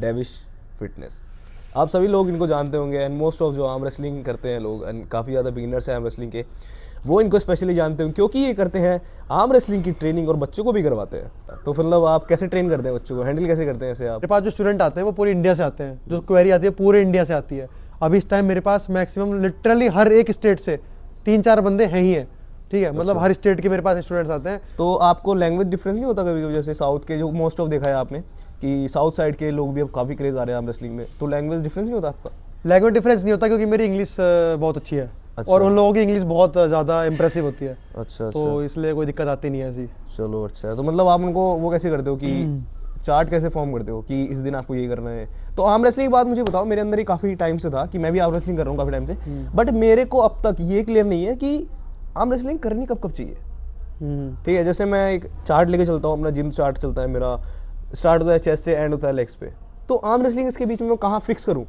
डेविश fitness, आप सभी लोग इनको जानते होंगे एंड मोस्ट ऑफ जो आर्म रेसलिंग करते हैं लोग एंड काफ़ी ज़्यादा बिगिनर्स हैं आर्म रेसलिंग के, वो इनको स्पेशली जानते हैं क्योंकि ये करते हैं आर्म रेसलिंग की ट्रेनिंग और बच्चों को भी करवाते हैं। तो फिर मतलब आप कैसे ट्रेन करते हैं बच्चों को, हैंडल कैसे करते हैं ऐसे आप? मेरे पास जो स्टूडेंट आते हैं वो पूरे इंडिया से आते हैं, जो क्वेरी आती है पूरे इंडिया से आती है। अभी इस टाइम मेरे पास मैक्सिमम लिटरली हर एक स्टेट से 3-4 बंदे हैं ही हैं, ठीक है। मतलब हर स्टेट के मेरे पास स्टूडेंट्स आते हैं। तो आपको लैंग्वेज डिफरेंस नहीं होता कभी कभी? जैसे साउथ के जो मोस्ट ऑफ देखा है आपने कि साउथ साइड के लोग भी अब काफ़ी क्रेज आ रहे हैं आर्म रेसलिंग में, तो लैंग्वेज डिफरेंस नहीं होता आपका? लैंग्वेज डिफरेंस नहीं होता क्योंकि मेरी इंग्लिश बहुत अच्छी है। अच्छा। और उन लोगों की इंग्लिश बहुत ज़्यादा इंप्रेसिव होती है। अच्छा तो इसलिए कोई दिक्कत आती नहीं है ऐसी। चलो अच्छा। तो मतलब आप उनको वो कैसे करते हो कि चार्ट कैसे फॉर्म करते हो कि इस दिन आपको ये करना है? तो आर्म रेसलिंग की बात मुझे बताओ, मेरे अंदर ही काफ़ी टाइम से था कि मैं भी आर्म रेसलिंग कर रहा हूँ काफ़ी टाइम से, बट मेरे को अब तक ये क्लियर नहीं है कि आर्म रेसलिंग करनी कब कब चाहिए। ठीक है, जैसे मैं एक चार्ट लेके चलता हूँ, अपना जिम चार्ट चलता है मेरा, स्टार्ट होता है चेस्ट से एंड होता है लेग्स पे, तो आर्म रेसलिंग इसके बीच में मैं कहाँ फिक्स करूँ?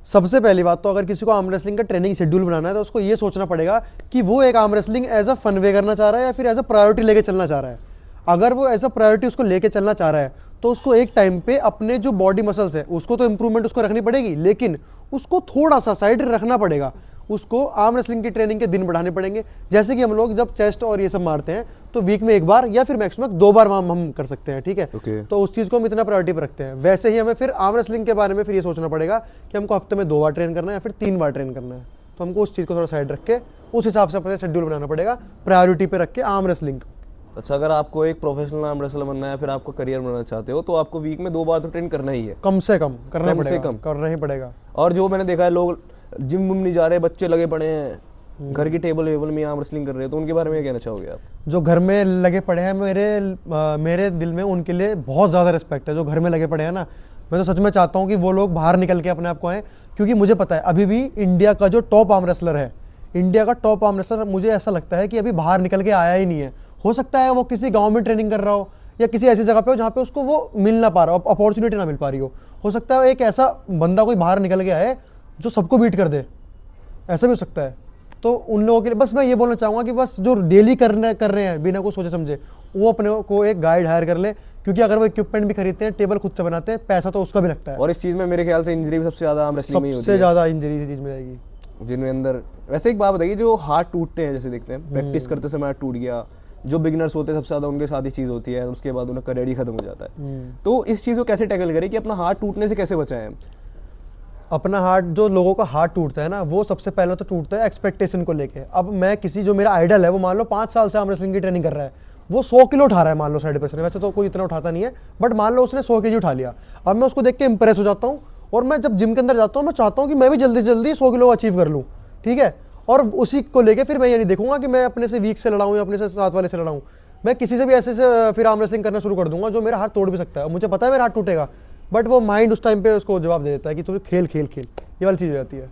सबसे पहली बात तो अगर किसी को आर्म रेसलिंग का ट्रेनिंग शेड्यूल बनाना है तो उसको ये सोचना पड़ेगा कि वो एक arm wrestling as a fun way करना चाह रहा है या फिर एज अ प्रायोरिटी लेके चलना चाह रहा है। अगर वो एज अ प्रायोरिटी उसको लेके चलना चाह रहा है तो उसको एक टाइम पे अपने जो बॉडी मसल्स है उसको तो इंप्रूवमेंट उसको रखनी पड़ेगी, लेकिन उसको थोड़ा सा साइड रखना पड़ेगा। उसको आर्म रेसलिंग की ट्रेनिंग के दिन बढ़ाने पड़ेंगे। जैसे कि हम लोग जब चेस्ट और ये सब मारते हैं तो वीक में 1 बार या फिर मैक्सिमम 2 बार हम कर सकते हैं, ठीक है। तो उस चीज़ को हम इतना प्रायोरिटी पर रखते हैं। वैसे ही हमें फिर आर्म रेसलिंग के बारे में फिर ये सोचना पड़ेगा कि हमको हफ्ते में 2 बार ट्रेन करना है या फिर 3 बार ट्रेन करना है। तो हमको उस चीज़ को थोड़ा साइड रख के उस हिसाब से अपना शेड्यूल बनाना पड़ेगा, प्रायोरिटी पे रख के आर्म रेसलिंग को। अच्छा, अगर आपको एक प्रोफेशनल आर्म रेसलर बनना है, फिर आपको करियर बनाना चाहते हो, तो आपको वीक में 2 बार तो ट्रेन करना ही है, कम से कम करना कम से पड़ेगा, कम करना ही पड़ेगा। और जो मैंने देखा है लोग जिम विम नहीं जा रहे, बच्चे लगे पड़े हैं घर की टेबल वेबल में आर्म रेसलिंग कर रहे हैं, तो उनके बारे में क्या कहना चाहोगे आप? जो घर में लगे पड़े हैं, मेरे दिल में उनके लिए बहुत ज़्यादा रिस्पेक्ट है। जो घर में लगे पड़े हैं ना, मैं तो सच में चाहता हूँ कि वो लोग बाहर निकल के अपने आप को आएँ, क्योंकि मुझे पता है अभी भी इंडिया का जो टॉप आर्म रेसलर है, इंडिया का टॉप आर्म रेसलर मुझे ऐसा लगता है कि अभी बाहर निकल के आया ही नहीं है। हो सकता है वो किसी गाँव में ट्रेनिंग कर रहा हो या किसी ऐसी जगह पे हो जहाँ पे उसको वो मिल ना पा रहा हो, अपॉर्चुनिटी ना मिल पा रही हो सकता है एक ऐसा बंदा कोई बाहर निकल के आए जो सबको बीट कर दे, ऐसा भी हो सकता है। तो उन लोगों के लिए बस मैं ये बोलना चाहूँगा कि बस जो डेली कर रहे हैं बिना कुछ सोचे समझे, वो अपने को एक गाइड हायर कर ले, क्योंकि अगर वो इक्विपमेंट भी खरीदते हैं, टेबल खुद से बनाते हैं, पैसा तो उसका भी लगता है। और इस चीज़ में मेरे ख्याल से इंजरी भी सबसे ज़्यादा आर्म रेसलिंग में ही होती है। सबसे ज़्यादा इंजरी इस चीज़ में आएगी जिनमें अंदर। वैसे एक बात बताइए, जो हाथ टूटते हैं, जैसे देखते हैं प्रैक्टिस करते समय हाथ टूट गया, जो बिगिनर्स होते हैं सबसे ज़्यादा उनके साथ ही चीज़ होती है, उसके बाद उनका करियर ही खत्म हो जाता है। तो इस चीज़ को कैसे टैकल करें कि अपना हाथ टूटने से कैसे बचाएं हम? अपना हार्ट, जो लोगों का हार्ट टूटता है ना, वो सबसे पहले तो टूटता है एक्सपेक्टेशन को लेके। अब मैं किसी, जो मेरा आइडल है वो मान लो 5 साल से आर्म रेसलिंग की ट्रेनिंग कर रहा है, वो 100 किलो उठा रहा है मान लो साइड पे से, वैसे तो कोई इतना उठाता नहीं है, बट मान लो उसने 100 केजी उठा लिया। अब मैं उसको देख के इंप्रेस हो जाता हूँ और मैं जब जिम के अंदर जाता हूँ मैं चाहता हूँ कि मैं भी जल्दी से जल्दी 100 किलो अचीव कर लूँ, ठीक है। और उसी को लेके फिर मैं ये नहीं देखूंगा कि मैं अपने से वीक से लड़ाऊँ या अपने से साथ वाले से लड़ाऊँ। मैं किसी से भी ऐसे से फिर आर्म रेसलिंग करना शुरू कर दूंगा जो मेरा हाथ तोड़ भी सकता है। मुझे पता है मेरा हाथ टूटेगा, बट वो माइंड उस टाइम पे उसको जवाब दे देता है कि तू खेल खेल खेल, ये वाली चीज़ हो जाती है।